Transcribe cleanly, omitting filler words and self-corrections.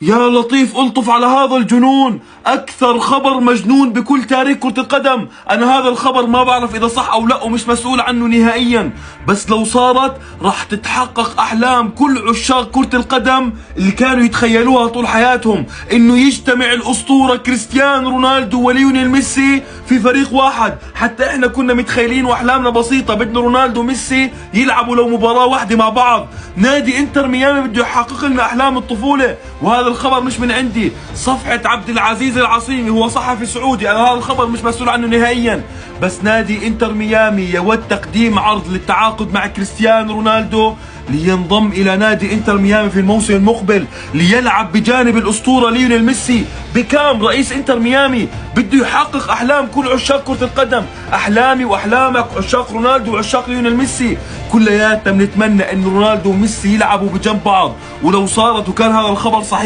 يا لطيف الطف على هذا الجنون، اكثر خبر مجنون بكل تاريخ كرة القدم. انا هذا الخبر ما بعرف اذا صح او لا ومش مسؤول عنه نهائيا، بس لو صارت راح تتحقق احلام كل عشاق كرة القدم اللي كانوا يتخيلوها طول حياتهم، انه يجتمع الاسطورة كريستيانو رونالدو وليونيل ميسي في فريق واحد. حتى احنا كنا متخيلين واحلامنا بسيطة، بدنا رونالدو وميسي يلعبوا لو مباراة واحدة مع بعض. نادي انتر ميامي بده يحقق لنا احلام الطفولة، وهذا الخبر مش من عندي. صفحة عبد العزيز العصيمي هو صحفي سعودي، انا هذا الخبر مش مسؤول عنه نهائيا، بس نادي انتر ميامي يود تقديم عرض للتعاقد مع كريستيانو رونالدو لينضم الى نادي انتر ميامي في الموسم المقبل ليلعب بجانب الاسطورة ليونيل ميسي. بكام رئيس انتر ميامي بده يحقق احلام كل عشاق كرة القدم، احلامي واحلامك، عشاق رونالدو وعشاق ليونيل ميسي، كلياتنا بنتمنى انه رونالدو وميسي يلعبوا بجنب بعض. ولو صارت وكان هذا الخبر صحيح